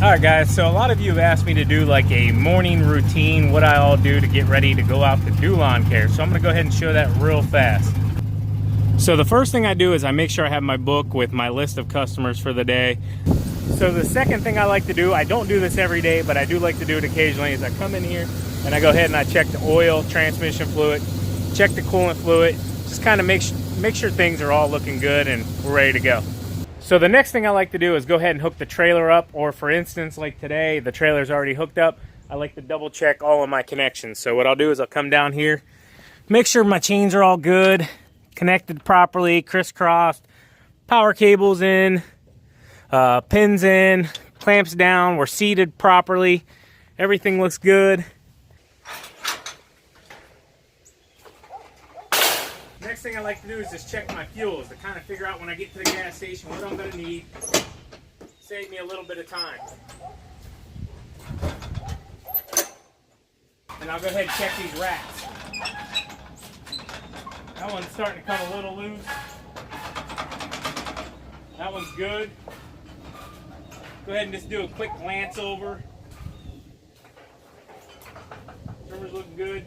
Alright guys, so a lot of you have asked me to do like a morning routine, what I all do to get ready to go out to do lawn care. So I'm going to go ahead and show that real fast. So the first thing I do is I make sure I have my book with my list of customers for the day. So the second thing I like to do, I don't do this every day, but I do like to do it occasionally, is I come in here and I go ahead and I check the oil, transmission fluid, check the coolant fluid, just kind of make sure things are all looking good and we're ready to go. So the next thing I like to do is go ahead and hook the trailer up, or for instance, like today, the trailer's already hooked up. I like to double check all of my connections. So what I'll do is I'll come down here, make sure my chains are all good, connected properly, crisscrossed, power cables in, pins in, clamps down, we're seated properly, everything looks good. Next thing I like to do is just check my fuels to kind of figure out when I get to the gas station what I'm going to need. Save me a little bit of time. And I'll go ahead and check these racks. That one's starting to come a little loose. That one's good. Go ahead and just do a quick glance over. Trimmer's looking good.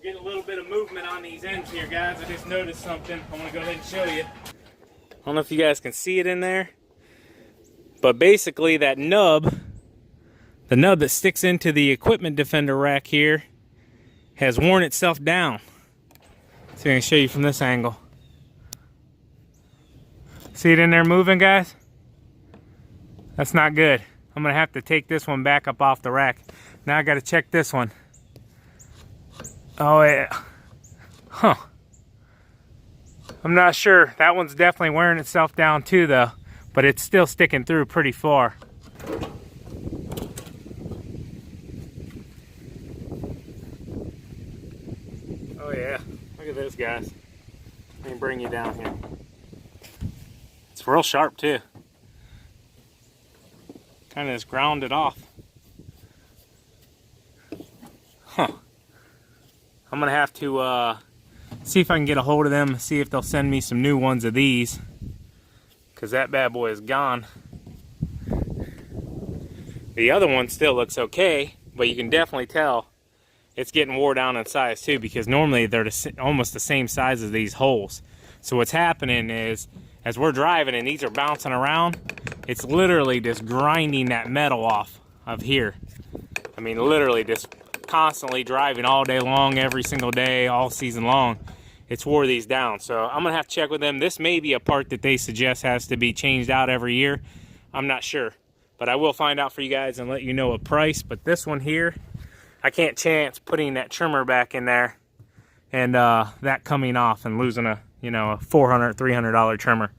Getting a little bit of movement on these ends here, guys. I just noticed something. I want to go ahead and show you. I don't know if you guys can see it in there, but basically that nub, the nub that sticks into the equipment defender rack here, has worn itself down. So I can show you from this angle. See it in there moving, guys? That's not good. I'm gonna have to take this one back up off the rack. Now I gotta check this one. Oh yeah. Huh. I'm not sure. That one's definitely wearing itself down too though, but it's still sticking through pretty far. Oh yeah. Look at this, guys. Let me bring you down here. It's real sharp too. Kind of just ground it off. Huh. I'm gonna have to see if I can get a hold of them, see if they'll send me some new ones of these, because that bad boy is gone. The other one still looks okay, but you can definitely tell it's getting wore down in size too, because normally they're almost the same size as these holes. So what's happening is, as we're driving and these are bouncing around, it's literally just grinding that metal off of here. I mean, literally just constantly driving all day long, every single day, all season long. It's wore these down. So I'm gonna have to check with them. This may be a part that they suggest has to be changed out every year. I'm not sure, but I will find out for you guys and let you know a price. But this one here, I can't chance putting that trimmer back in there and that coming off and losing a, you know, a $400, $300 trimmer.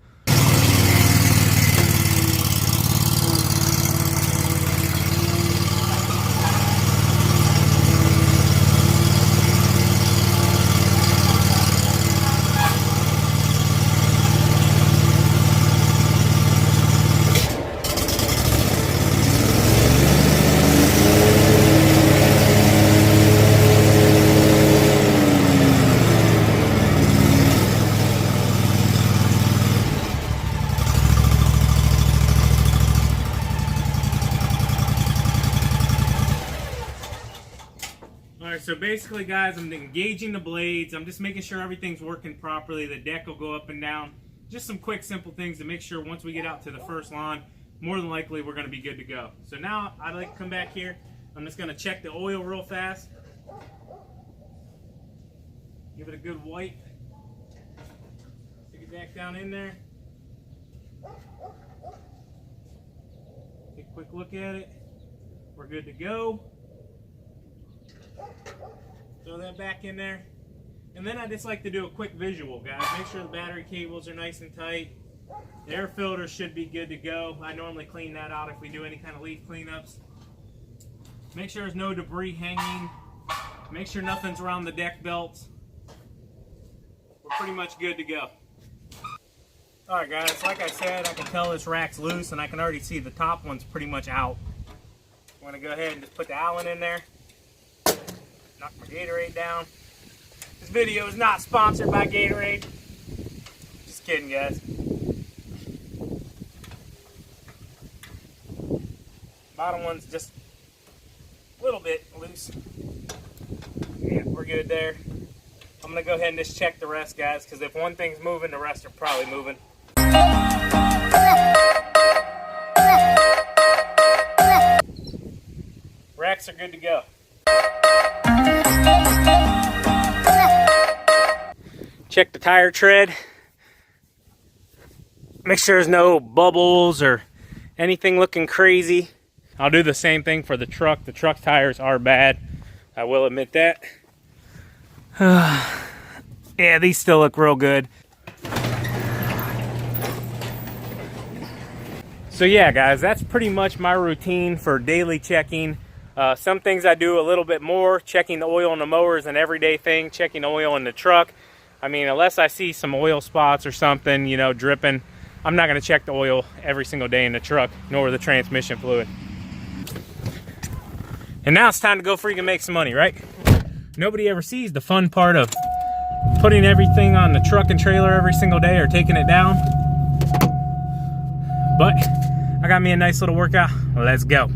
Alright, so basically guys, I'm engaging the blades. I'm just making sure everything's working properly. The deck will go up and down. Just some quick, simple things to make sure once we get out to the first lawn, more than likely we're going to be good to go. So now I'd like to come back here. I'm just going to check the oil real fast. Give it a good wipe. Stick it back down in there. Take a quick look at it. We're good to go. Throw that back in there. And then I just like to do a quick visual, guys. Make sure the battery cables are nice and tight. The air filter should be good to go. I normally clean that out if we do any kind of leaf cleanups. Make sure there's no debris hanging. Make sure nothing's around the deck belts. We're pretty much good to go. Alright guys, like I said, I can tell this rack's loose and I can already see the top one's pretty much out. I'm going to go ahead and just put the Allen in there. Knock my Gatorade down. This video is not sponsored by Gatorade. Just kidding, guys. Bottom one's just a little bit loose. Yeah, we're good there. I'm gonna go ahead and just check the rest, guys, because if one thing's moving, the rest are probably moving. Racks are good to go. Check the tire tread. Make sure there's no bubbles or anything looking crazy. I'll do the same thing for the truck. The truck tires are bad. I will admit that. Yeah, these still look real good. So yeah, guys, that's pretty much my routine for daily checking. Some things I do a little bit more. Checking the oil in the mower is an everyday thing. Checking the oil in the truck. I mean, unless I see some oil spots or something, you know, dripping, I'm not going to check the oil every single day in the truck, nor the transmission fluid. And now it's time to go freaking make some money, right? Nobody ever sees the fun part of putting everything on the truck and trailer every single day or taking it down. But I got me a nice little workout. Let's go.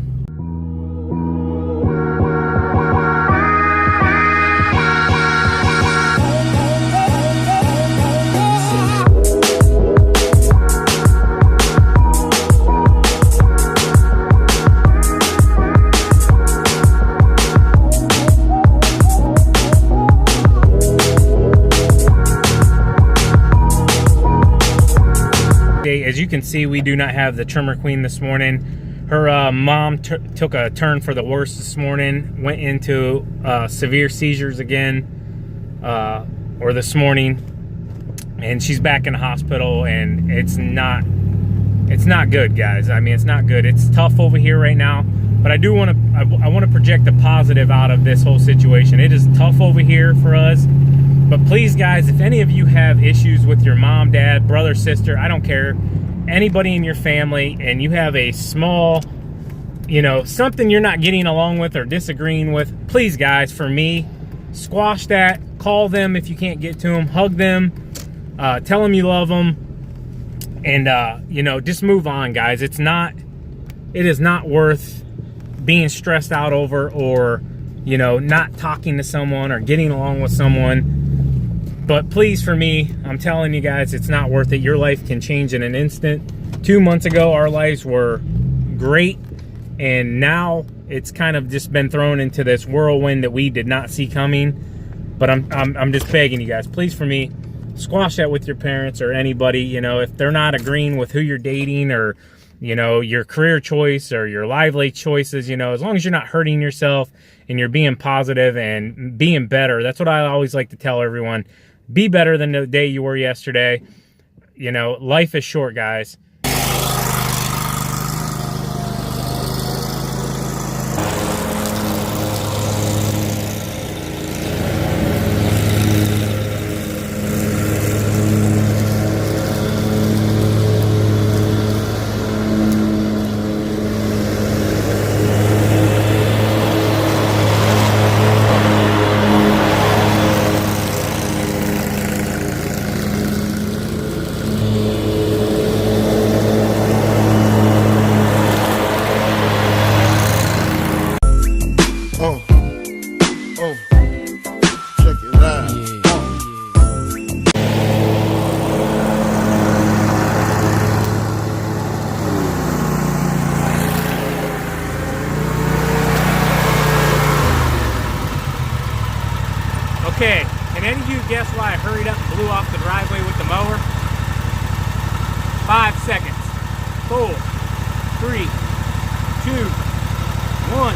As you can see, we do not have the trimmer queen this morning. Her mom took a turn for the worse this morning, went into severe seizures again, or this morning, and she's back in the hospital, and it's not good, guys. I mean, it's not good. It's tough over here right now, but I do want to I want to project a positive out of this whole situation. It is tough over here for us. But please, guys, if any of you have issues with your mom, dad, brother, sister, I don't care, anybody in your family, and you have a small, you know, something you're not getting along with or disagreeing with, please, guys, for me, squash that. Call them if you can't get to them. Hug them. Tell them you love them. And, you know, just move on, guys. It is not worth being stressed out over or, you know, not talking to someone or getting along with someone. But please, for me, I'm telling you guys, it's not worth it. Your life can change in an instant. 2 months ago, our lives were great, and now it's kind of just been thrown into this whirlwind that we did not see coming. But I'm just begging you guys, please, for me, squash that with your parents or anybody. You know, if they're not agreeing with who you're dating or, you know, your career choice or your lively choices, you know, as long as you're not hurting yourself and you're being positive and being better. That's what I always like to tell everyone. Be better than the day you were yesterday. You know, life is short, guys. Okay, can any of you guess why I hurried up and blew off the driveway with the mower? 5 seconds. 4, 3, 2, 1.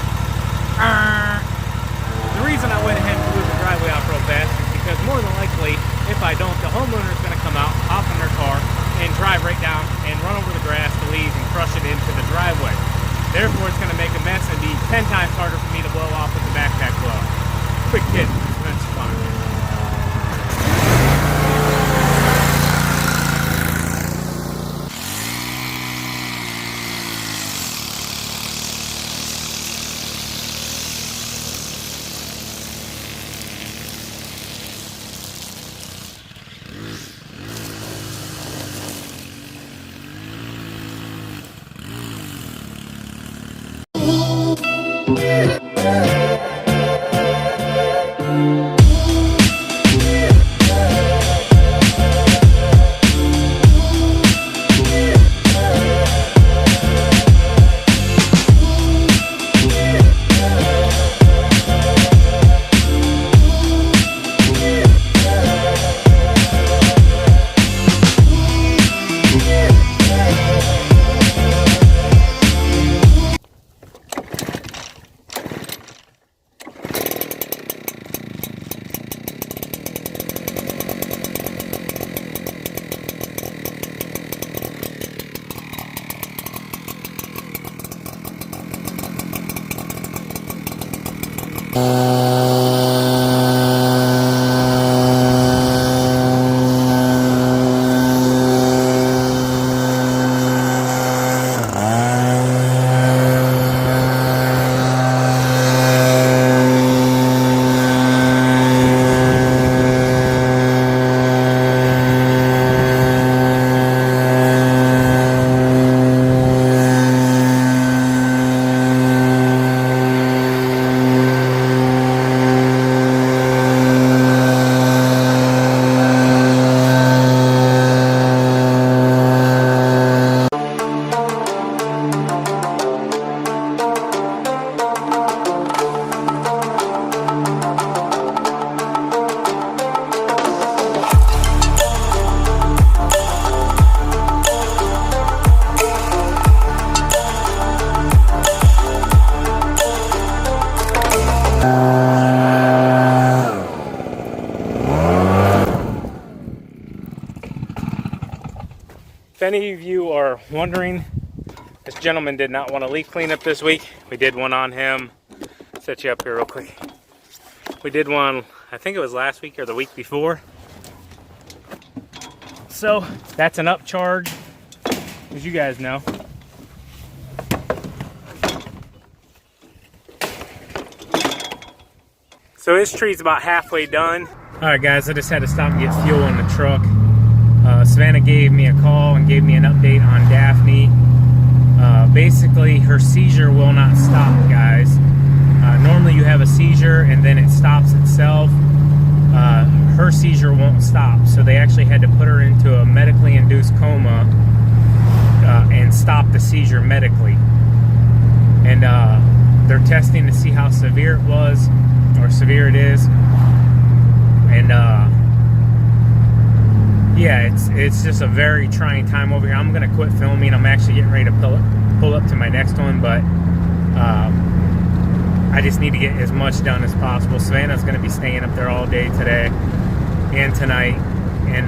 The reason I went ahead and blew the driveway off real fast is because more than likely, if I don't, the homeowner is going to come out, hop in their car, and drive right down and run over the grass, the leaves, and crush it into the driveway. Therefore, it's going to make a mess and be 10 times harder for me to blow off with the backpack blower. Quick kid, that's fine. any of you are wondering, this gentleman did not want a leaf cleanup this week. We did one on him. Set you up here real quick. We did one, I think it was last week or the week before. So that's an upcharge, as you guys know. So this tree's about halfway done. All right, guys, I just had to stop and get fuel in the truck. Savannah gave me a call and gave me an update on Daphne. Basically, her seizure will not stop, guys. Normally you have a seizure and then it stops itself. Her seizure won't stop, so they actually had to put her into a medically induced coma and stop the seizure medically. And they're testing to see how severe it was, or severe it is. And yeah, it's just a very trying time over here. I'm gonna quit filming. I'm actually getting ready to pull up to my next one, but I just need to get as much done as possible. Savannah's gonna be staying up there all day today and tonight, and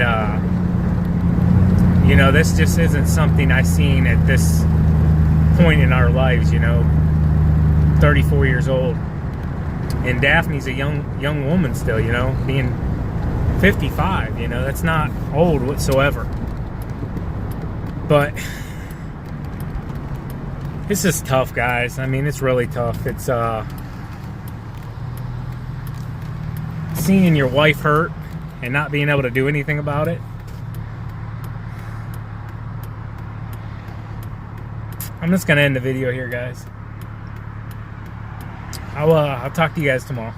you know, this just isn't something I've seen at this point in our lives. You know, 34 years old, and Daphne's a young woman still. You know, being 55, you know, that's not old whatsoever. But this is tough, guys. I mean, it's really tough. It's seeing your wife hurt and not being able to do anything about it. I'm just gonna end the video here, guys. I'll talk to you guys tomorrow.